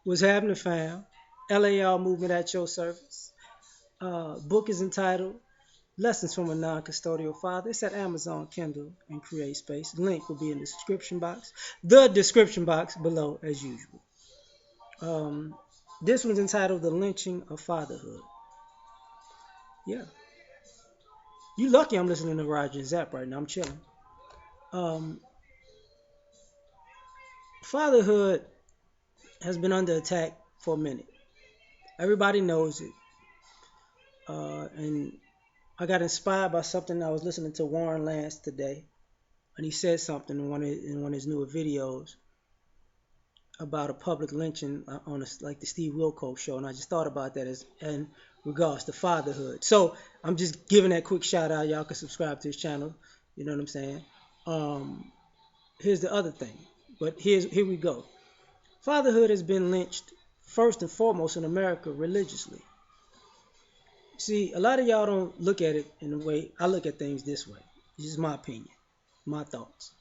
What's happening, fam? L.A.R. movement at your service. Book is entitled Lessons from a Non-Custodial Father. It's at Amazon Kindle and Create Space. Link will be in the description box. The description box below, as usual. Um, this one's entitled The Lynching of Fatherhood. Yeah. You lucky I'm listening to Roger Zapp right now. I'm chilling. Um, fatherhood has been under attack for a minute. Everybody knows it. And I got inspired by something I was listening to Warren Lance today, and he said something in one of his newer videos about a public lynching on like the Steve Wilkos show, and I just thought about that as in regards to fatherhood. So I'm just giving that quick shout out. Y'all can subscribe to his channel. You know what I'm saying? Um, Here's the other thing, but here we go. Fatherhood has been lynched first and foremost in America religiously. See, a lot of y'all don't look at it in the way I look at things this way. This is my opinion, my thoughts.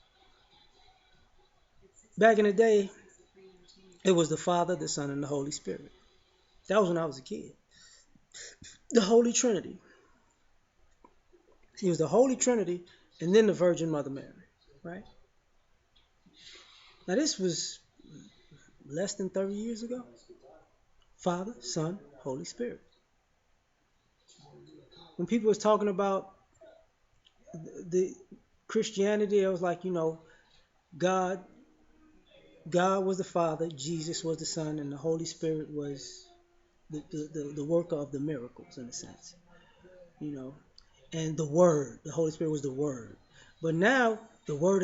Back in the day, it was the Father, the Son, and the Holy Spirit. That was when I was a kid. The Holy Trinity. It was the Holy Trinity and then the Virgin Mother Mary, right? Now this was less than 30 years ago. Father, Son, Holy Spirit. When people was talking about the Christianity, it was like, God God was the Father, Jesus was the Son, and the Holy Spirit was the worker of the miracles in a sense, you know. And the Holy Spirit was the Word. But now the Word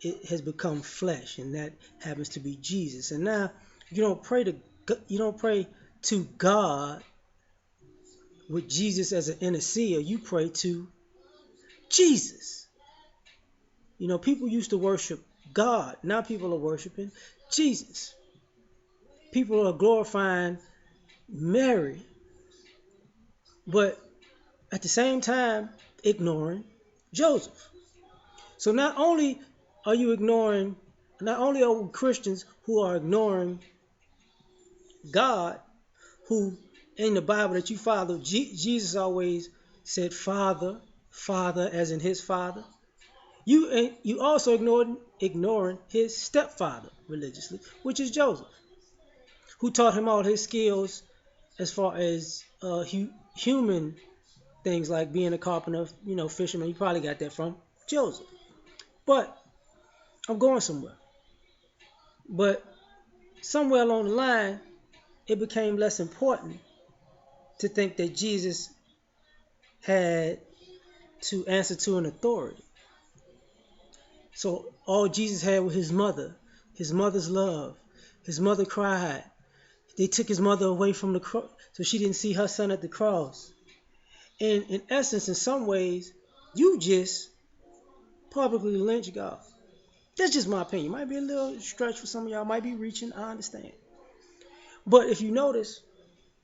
it has become flesh, and that happens to be Jesus. And now you don't pray to God with Jesus as an intercessor. You pray to Jesus. People used to worship God. Now people are worshiping Jesus. People are glorifying Mary, but at the same time ignoring Joseph. So not only are we Christians who are ignoring God, who in the Bible that you follow, Jesus always said Father, Father as in his Father. You also ignoring his stepfather religiously, which is Joseph, who taught him all his skills as far as human things like being a carpenter, fisherman. You probably got that from Joseph. But I'm going somewhere. But somewhere along the line, it became less important to think that Jesus had to answer to an authority. So all Jesus had was his mother's love. His mother cried. They took his mother away from the cross, so she didn't see her son at the cross. And in essence, in some ways, you just publicly lynch God. That's just my opinion. Might be a little stretch for some of y'all. Might be reaching. I understand. But if you notice,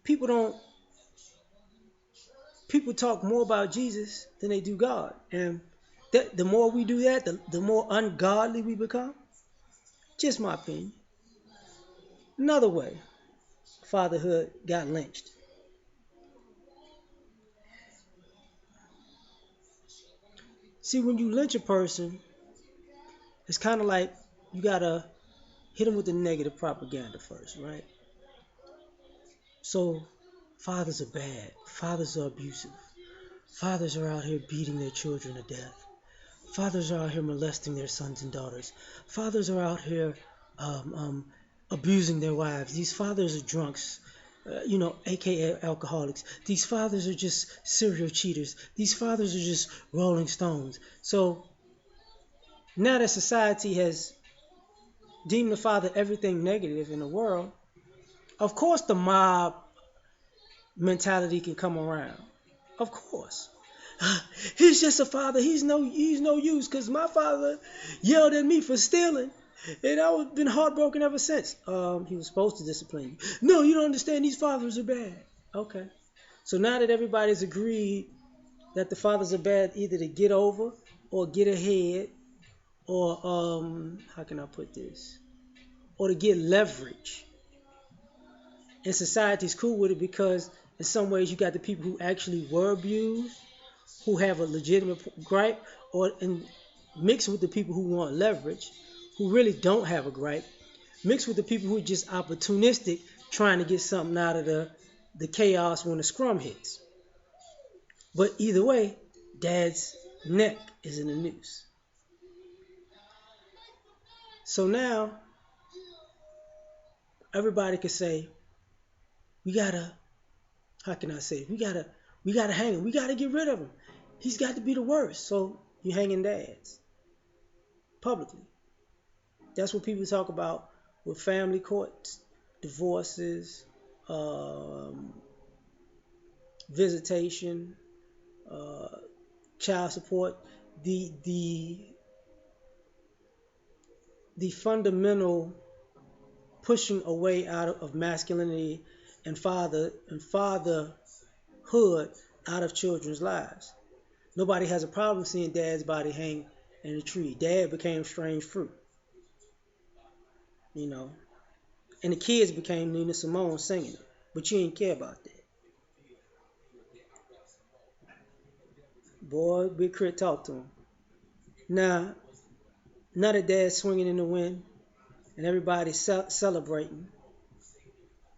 people don't. People talk more about Jesus than they do God, and the more we do that, the more ungodly we become. Just my opinion. Another way fatherhood got lynched. See, when you lynch a person, it's kind of like you gotta hit them with the negative propaganda first, right? So fathers are bad. Fathers are abusive. Fathers are out here beating their children to death. Fathers are out here molesting their sons and daughters. Fathers are out here um, um, abusing their wives. These fathers are drunks, aka alcoholics. These fathers are just serial cheaters. These fathers are just rolling stones. So now that society has deemed the father everything negative in the world, of course the mob mentality can come around. Of course. He's just a father. He's no use because my father yelled at me for stealing, and I've been heartbroken ever since. He was supposed to discipline you. No, you don't understand. These fathers are bad. Okay. So now that everybody's agreed that the fathers are bad, either to get over or get ahead, or how can I put this? or to get leverage. And society's cool with it because in some ways you got the people who actually were abused, who have a legitimate gripe, or and mixed with the people who want leverage, who really don't have a gripe, mixed with the people who are just opportunistic, trying to get something out of the chaos when the scrum hits. But either way, dad's neck is in the noose. So now everybody can say, we gotta, how can I say, we gotta hang him, we gotta get rid of him. He's got to be the worst. So you hanging dads publicly. That's what people talk about with family courts, divorces, um, visitation, uh, child support. The fundamental pushing away out of masculinity and fatherhood out of children's lives. Nobody has a problem seeing dad's body hang in a tree. Dad became strange fruit, you know, and the kids became Nina Simone singing it. But you ain't care about that. Boy, Big Crit talked to him. Now, now that dad's swinging in the wind and everybody's celebrating,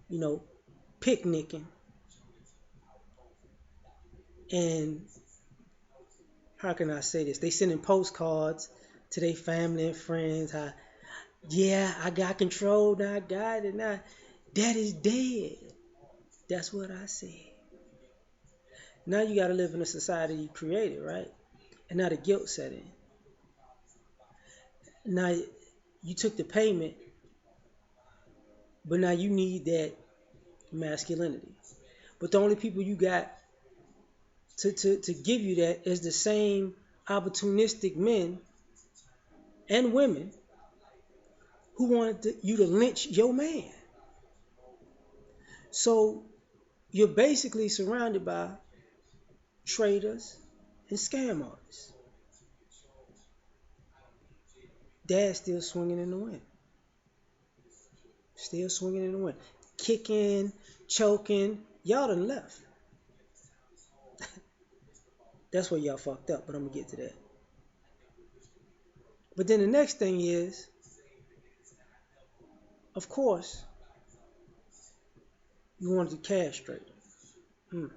you know, picnicking, and how can I say this? They sending postcards to their family and friends. How, yeah, I got control. Now I got it. Now daddy's dead. That's what I said. Now you got to live in a society you created, right? And now the guilt set in. Now you took the payment, but now you need that masculinity. But the only people you got to give you that is the same opportunistic men and women who wanted you to lynch your man. So you're basically surrounded by traitors and scam artists. Dad's still swinging in the wind. Still swinging in the wind. Kicking, choking. Y'all done left. That's where y'all fucked up, but I'm going to get to that. But then the next thing is, of course, you wanted to castrate them.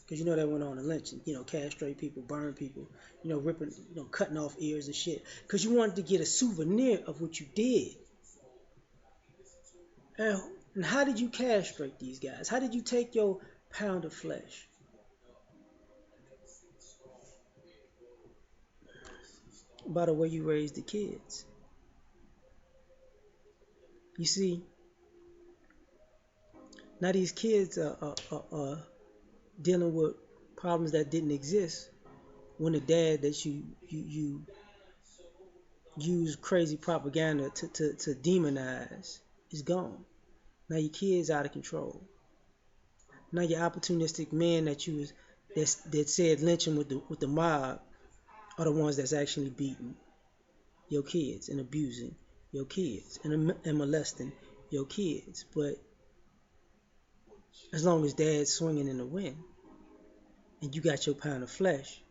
Because you know that went on in lynching. You know, castrate people, burn people, you know, ripping, you know, cutting off ears and shit. Because you wanted to get a souvenir of what you did. And how did you castrate these guys? How did you take your pound of flesh? By the way you raised the kids. You see, now these kids are dealing with problems that didn't exist when the dad that you use crazy propaganda to demonize is gone. Now your kids out of control. Now your opportunistic men that said lynching with the mob are the ones that's actually beating your kids and abusing your kids and molesting your kids. But as long as dad's swinging in the wind and you got your pound of flesh,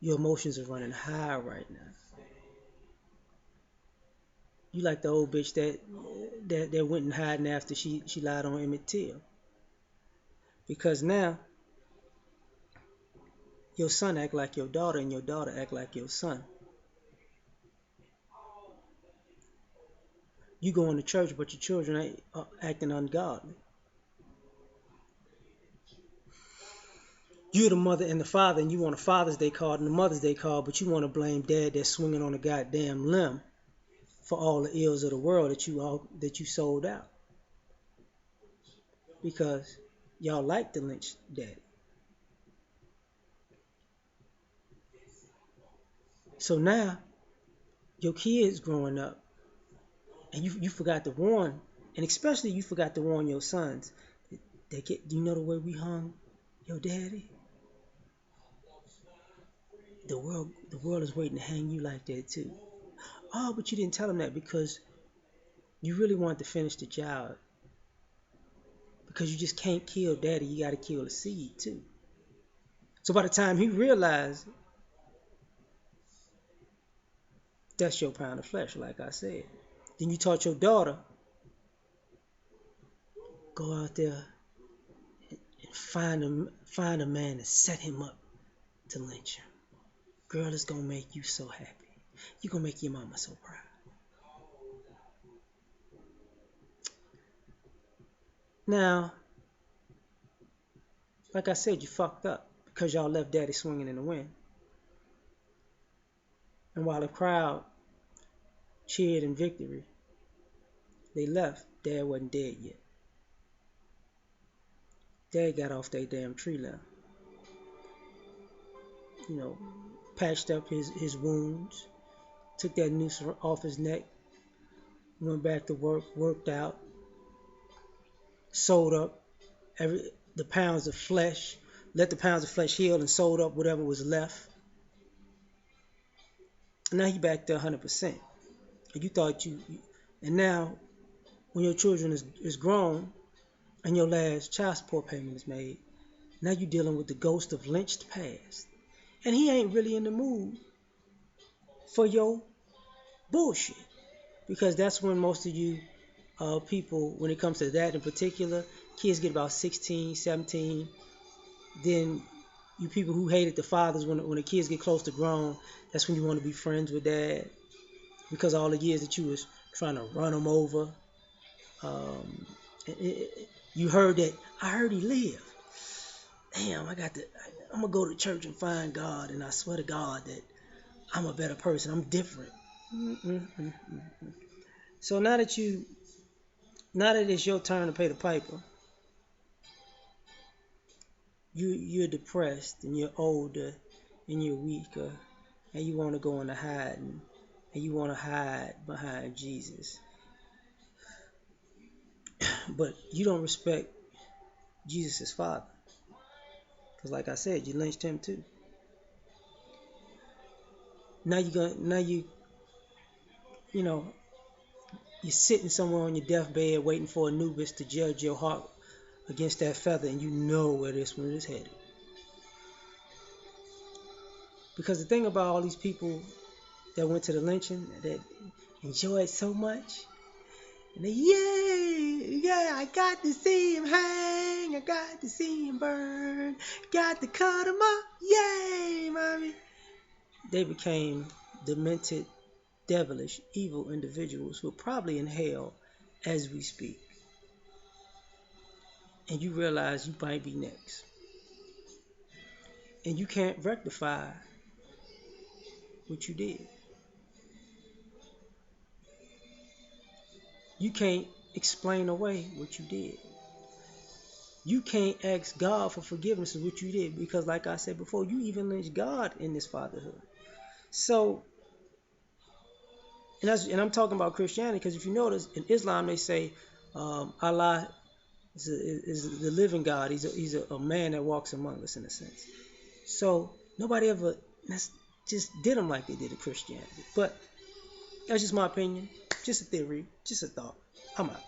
your emotions are running high right now. You like the old bitch that went and hiding after she lied on Emmett Till. Because now your son act like your daughter and your daughter act like your son. You going to church but your children ain't acting ungodly. You're the mother and the father and you want a Father's Day card and a Mother's Day card, but you want to blame dad that's swinging on a goddamn limb for all the ills of the world that you sold out. Because y'all like to lynch daddy. So now your kids growing up and you forgot to warn, and especially you forgot to warn your sons. Do you know the way we hung your daddy? The world is waiting to hang you like that too. Oh, but you didn't tell them that because You really wanted to finish the job because you just can't kill daddy. You got to kill the seed too. So by the time he realized that's your pound of flesh, like I said, then you taught your daughter, go out there and find a man and set him up to lynch him. Girl, it's gonna make you so happy. You're gonna make your mama so proud. Now, like I said, you fucked up because y'all left daddy swinging in the wind. And while the crowd cheered in victory, they left. Dad wasn't dead yet. Dad got off that damn tree limb. You know, patched up his wounds, took that noose off his neck, went back to work, worked out, sewed up the pounds of flesh, let the pounds of flesh heal and sewed up whatever was left. And now he back to 100%. And you thought and now when your children is grown and your last child support payment is made, now you're dealing with the ghost of lynched past. And he ain't really in the mood for your bullshit. Because that's when most of you people, when it comes to that in particular, kids get about 16, 17. Then you people who hated the fathers, when the kids get close to grown, that's when you want to be friends with dad. Because all the years that you was trying to run them over. You heard that, I heard he lived. Damn, I'm gonna go to church and find God, and I swear to God that I'm a better person. I'm different. So now that it's your turn to pay the piper, you're depressed and you're older and you're weaker and you want to go into hiding and you want to hide behind Jesus, but you don't respect Jesus' father, because like I said, you lynched him too. Now you know you're sitting somewhere on your deathbed waiting for Anubis to judge your heart against that feather, and you know where this one is headed. Because the thing about all these people that went to the lynching that enjoyed so much, and they, yay, yeah, I got to see him hang, I got to see him burn, got to cut him up, yay, mommy. They became demented, devilish, evil individuals who are probably in hell as we speak. And you realize you might be next. And you can't rectify what you did. You can't explain away what you did. You can't ask God for forgiveness of what you did, because like I said before, you even lynched God in this fatherhood. So, and I'm talking about Christianity, because if you notice, in Islam they say Allah is the living God. He's a man that walks among us in a sense. So nobody ever just did him like they did in Christianity. But that's just my opinion, just a theory, just a thought. I'm out.